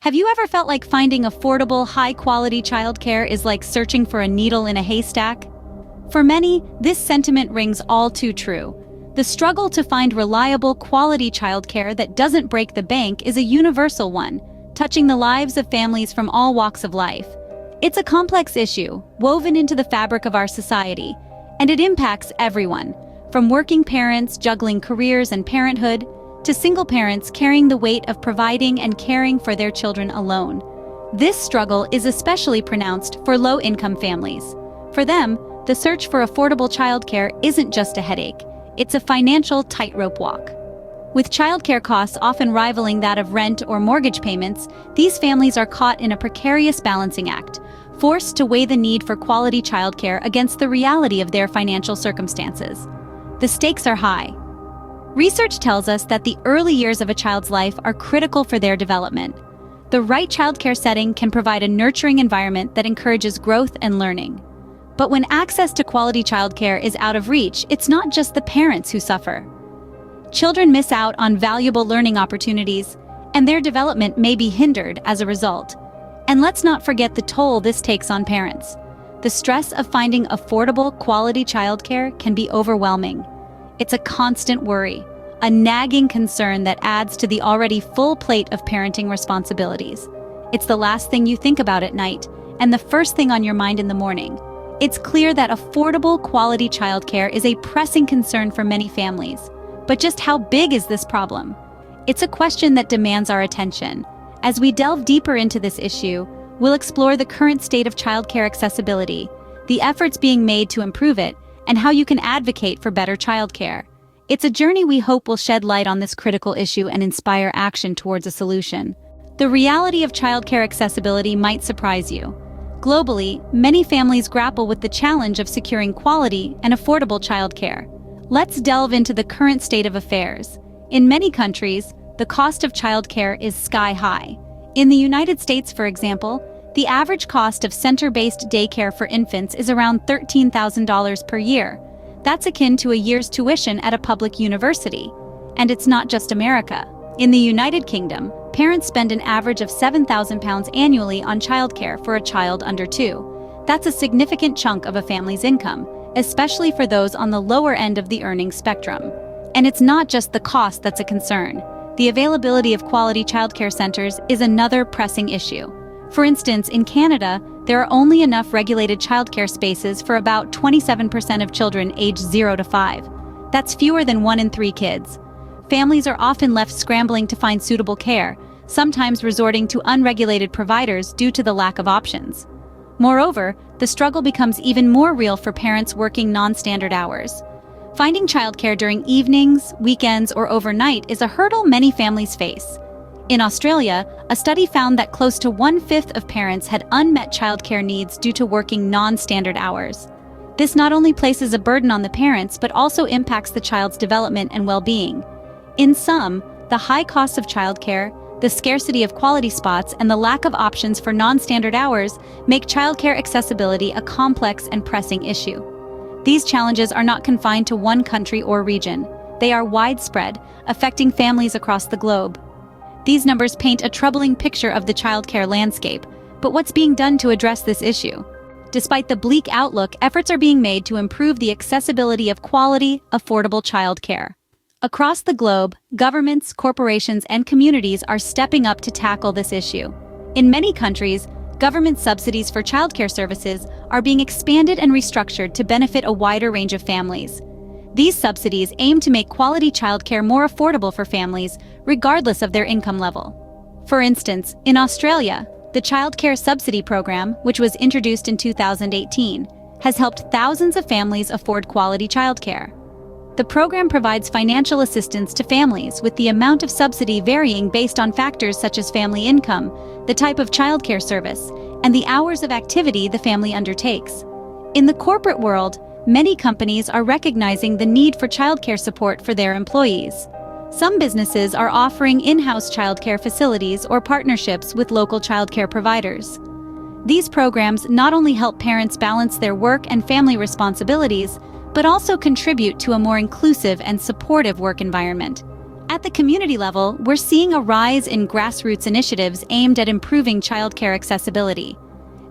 Have you ever felt like finding affordable, high-quality childcare is like searching for a needle in a haystack? For many, this sentiment rings all too true. The struggle to find reliable, quality childcare that doesn't break the bank is a universal one, touching the lives of families from all walks of life. It's a complex issue, woven into the fabric of our society, and it impacts everyone, from working parents juggling careers and parenthood, to single parents carrying the weight of providing and caring for their children alone. This struggle is especially pronounced for low-income families. For them, the search for affordable childcare isn't just a headache, it's a financial tightrope walk. With childcare costs often rivaling that of rent or mortgage payments, these families are caught in a precarious balancing act, forced to weigh the need for quality childcare against the reality of their financial circumstances. The stakes are high. Research tells us that the early years of a child's life are critical for their development. The right childcare setting can provide a nurturing environment that encourages growth and learning. But when access to quality childcare is out of reach, it's not just the parents who suffer. Children miss out on valuable learning opportunities, and their development may be hindered as a result. And let's not forget the toll this takes on parents. The stress of finding affordable, quality childcare can be overwhelming. It's a constant worry, a nagging concern that adds to the already full plate of parenting responsibilities. It's the last thing you think about at night, and the first thing on your mind in the morning. It's clear that affordable, quality childcare is a pressing concern for many families. But just how big is this problem? It's a question that demands our attention. As we delve deeper into this issue, we'll explore the current state of childcare accessibility, the efforts being made to improve it, and how you can advocate for better childcare. It's a journey we hope will shed light on this critical issue and inspire action towards a solution. The reality of childcare accessibility might surprise you. Globally, many families grapple with the challenge of securing quality and affordable childcare. Let's delve into the current state of affairs. In many countries, the cost of childcare is sky high. In the United States, for example, the average cost of center-based daycare for infants is around $13,000 per year. That's akin to a year's tuition at a public university. And it's not just America. In the United Kingdom, parents spend an average of £7,000 annually on childcare for a child under 2. That's a significant chunk of a family's income, especially for those on the lower end of the earnings spectrum. And it's not just the cost that's a concern. The availability of quality childcare centers is another pressing issue. For instance, in Canada, there are only enough regulated childcare spaces for about 27% of children aged 0 to 5. That's fewer than 1 in 3 kids. Families are often left scrambling to find suitable care, sometimes resorting to unregulated providers due to the lack of options. Moreover, the struggle becomes even more real for parents working non-standard hours. Finding childcare during evenings, weekends, or overnight is a hurdle many families face. In Australia, a study found that close to 1/5 of parents had unmet childcare needs due to working non-standard hours. This not only places a burden on the parents, but also impacts the child's development and well-being. In sum, the high cost of childcare, the scarcity of quality spots, and the lack of options for non-standard hours make childcare accessibility a complex and pressing issue. These challenges are not confined to one country or region. They are widespread, affecting families across the globe. These numbers paint a troubling picture of the childcare landscape, but what's being done to address this issue? Despite the bleak outlook, efforts are being made to improve the accessibility of quality, affordable childcare. Across the globe, governments, corporations, and communities are stepping up to tackle this issue. In many countries, government subsidies for childcare services are being expanded and restructured to benefit a wider range of families. These subsidies aim to make quality childcare more affordable for families, regardless of their income level. For instance, in Australia, the Childcare Subsidy Program, which was introduced in 2018, has helped thousands of families afford quality childcare. The program provides financial assistance to families, with the amount of subsidy varying based on factors such as family income, the type of childcare service, and the hours of activity the family undertakes. In the corporate world, many companies are recognizing the need for childcare support for their employees. Some businesses are offering in-house childcare facilities or partnerships with local childcare providers. These programs not only help parents balance their work and family responsibilities, but also contribute to a more inclusive and supportive work environment. At the community level, we're seeing a rise in grassroots initiatives aimed at improving childcare accessibility.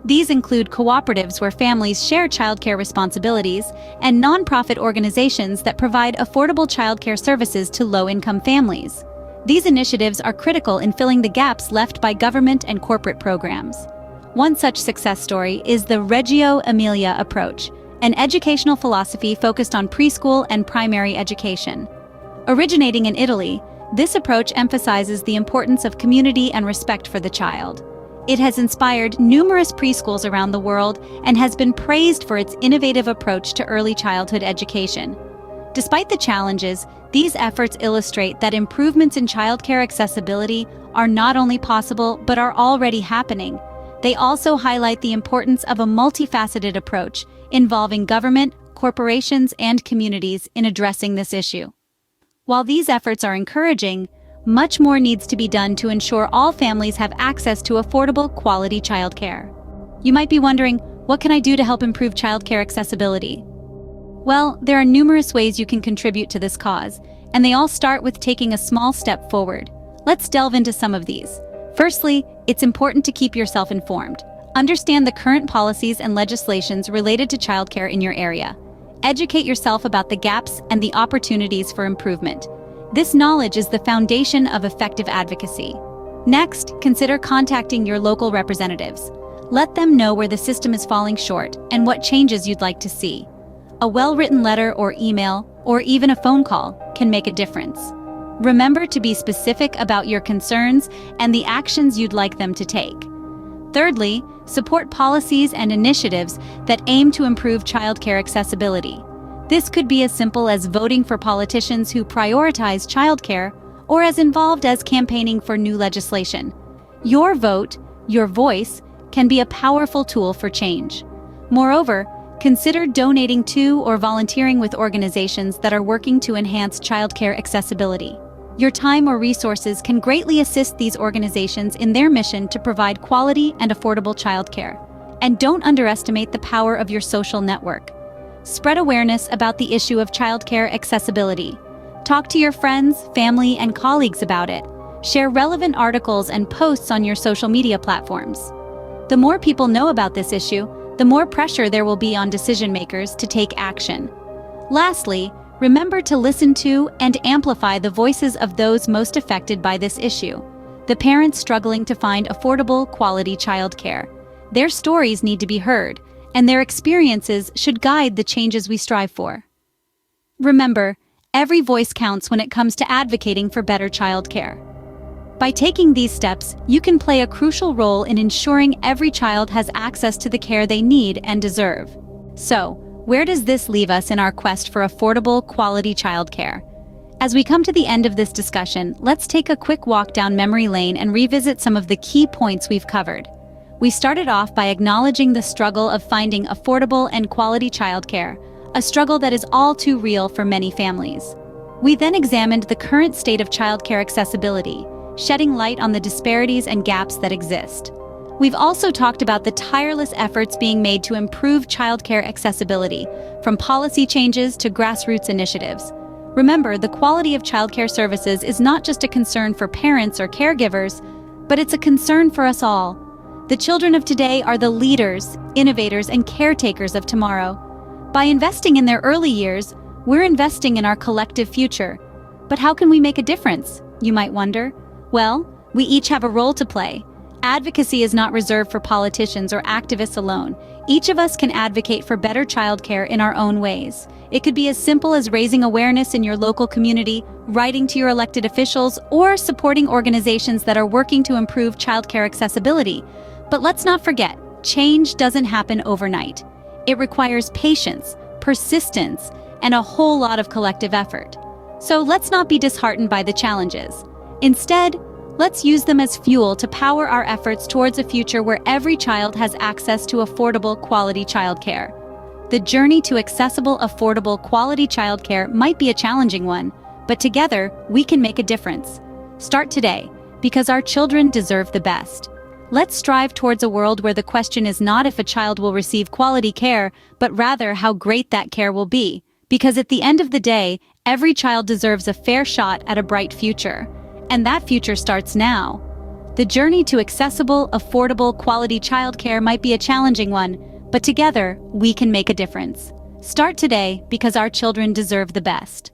These include cooperatives where families share childcare responsibilities and nonprofit organizations that provide affordable childcare services to low-income families. These initiatives are critical in filling the gaps left by government and corporate programs. One such success story is the Reggio Emilia approach, an educational philosophy focused on preschool and primary education. Originating in Italy, this approach emphasizes the importance of community and respect for the child. It has inspired numerous preschools around the world and has been praised for its innovative approach to early childhood education. Despite the challenges, these efforts illustrate that improvements in childcare accessibility are not only possible but are already happening. They also highlight the importance of a multifaceted approach involving government, corporations, and communities in addressing this issue. While these efforts are encouraging, much more needs to be done to ensure all families have access to affordable, quality childcare. You might be wondering, what can I do to help improve childcare accessibility? Well, there are numerous ways you can contribute to this cause, and they all start with taking a small step forward. Let's delve into some of these. Firstly, it's important to keep yourself informed. Understand the current policies and legislations related to childcare in your area. Educate yourself about the gaps and the opportunities for improvement. This knowledge is the foundation of effective advocacy. Next, consider contacting your local representatives. Let them know where the system is falling short and what changes you'd like to see. A well-written letter or email, or even a phone call, can make a difference. Remember to be specific about your concerns and the actions you'd like them to take. Thirdly, support policies and initiatives that aim to improve childcare accessibility. This could be as simple as voting for politicians who prioritize childcare, or as involved as campaigning for new legislation. Your vote, your voice, can be a powerful tool for change. Moreover, consider donating to or volunteering with organizations that are working to enhance childcare accessibility. Your time or resources can greatly assist these organizations in their mission to provide quality and affordable childcare. And don't underestimate the power of your social network. Spread awareness about the issue of childcare accessibility. Talk to your friends, family, and colleagues about it. Share relevant articles and posts on your social media platforms. The more people know about this issue, the more pressure there will be on decision makers to take action. Lastly, remember to listen to and amplify the voices of those most affected by this issue, the parents struggling to find affordable, quality childcare. Their stories need to be heard, and their experiences should guide the changes we strive for. Remember, every voice counts when it comes to advocating for better childcare. By taking these steps, you can play a crucial role in ensuring every child has access to the care they need and deserve. So, where does this leave us in our quest for affordable, quality childcare? As we come to the end of this discussion, let's take a quick walk down memory lane and revisit some of the key points we've covered. We started off by acknowledging the struggle of finding affordable and quality childcare, a struggle that is all too real for many families. We then examined the current state of childcare accessibility, shedding light on the disparities and gaps that exist. We've also talked about the tireless efforts being made to improve childcare accessibility, from policy changes to grassroots initiatives. Remember, the quality of childcare services is not just a concern for parents or caregivers, but it's a concern for us all. The children of today are the leaders, innovators, and caretakers of tomorrow. By investing in their early years, we're investing in our collective future. But how can we make a difference, you might wonder? Well, we each have a role to play. Advocacy is not reserved for politicians or activists alone. Each of us can advocate for better childcare in our own ways. It could be as simple as raising awareness in your local community, writing to your elected officials, or supporting organizations that are working to improve childcare accessibility. But let's not forget, change doesn't happen overnight. It requires patience, persistence, and a whole lot of collective effort. So let's not be disheartened by the challenges. Instead, let's use them as fuel to power our efforts towards a future where every child has access to affordable, quality childcare. The journey to accessible, affordable, quality childcare might be a challenging one, but together, we can make a difference. Start today, because our children deserve the best. Let's strive towards a world where the question is not if a child will receive quality care, but rather how great that care will be. Because at the end of the day, every child deserves a fair shot at a bright future. And that future starts now. The journey to accessible, affordable, quality childcare might be a challenging one, but together, we can make a difference. Start today because our children deserve the best.